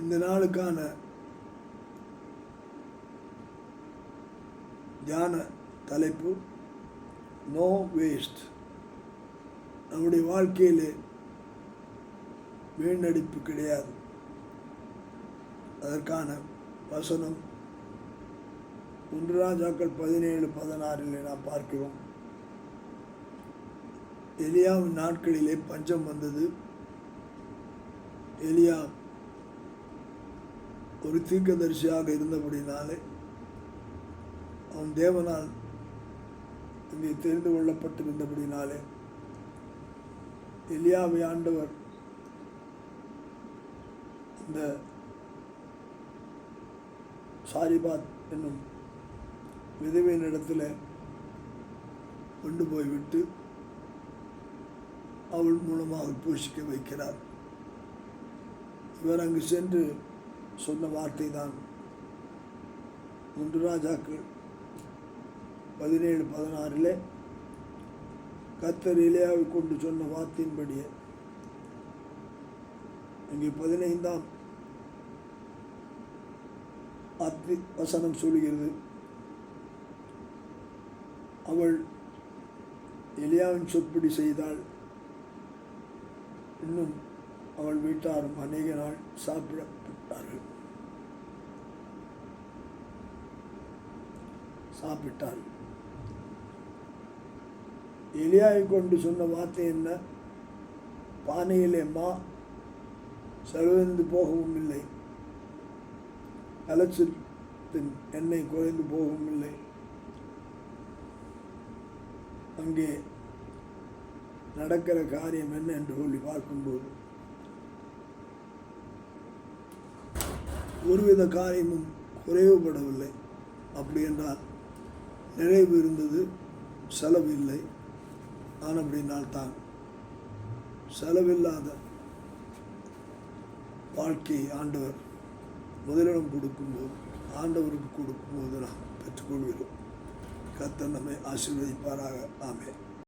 இந்த நாளுக்கான தியான தலைப்பு நோ வேஸ்ட். நம்முடைய வாழ்க்கையில் வீணடிப்பு கிடையாது. அதற்கான வசனம் 1 ராஜாக்கள் 17:16 நாம் பார்க்கிறோம். எலியாவின் நாட்களிலே பஞ்சம் வந்தது. எலியா ஒரு தீர்க்கதரிசியாக இருந்தபடினாலே அவன் தேவனால் இங்கே தெரிந்து கொள்ளப்பட்டிருந்தபடினாலே எலியாவை ஆண்டவர் இந்த சாரிபாத் என்னும் விதவையின் இடத்துல கொண்டு போய்விட்டு அவள் மூலமாக பூஷிக்க வைக்கிறார். இவர் அங்கு சென்று சொன்ன வார்த்தை தான் 1 ராஜாக்கள் 17:16 கர்த்தர் எலியாவை கொண்டு சொன்ன வார்த்தையின்படியே இங்கே 15ஆம் வசனம் சொல்கிறது, அவள் எலியாவின் சொற்படி செய்தால் இன்னும் அவள் வீட்டாரும் அநேக நாள் சாப்பிட்டாள். எலியாவை கொண்டு சொன்ன வார்த்தை என்ன? பானையிலே மா செலவழிந்து போகவும் இல்லை, கலசத்தின் எண்ணெய் குறைந்து போகவும் இல்லை. அங்கே நடக்கிற காரியம் என்ன என்று சொல்லி பார்க்கும்போது ஒருவித காரியமும் குறைவுபடவில்லை. அப்படி என்றால் நிறைவு இருந்தது, செலவு இல்லை. ஆனப்படினால்தான் செலவில்லாத வாழ்க்கையை ஆண்டவர் முதலிடம் கொடுக்கும்போது, ஆண்டவருக்கு கொடுக்கும்போது நாம் பெற்றுக்கொள்கிறோம். கர்த்தர் நம்மை ஆசீர்வதிப்பாராக. ஆமென்.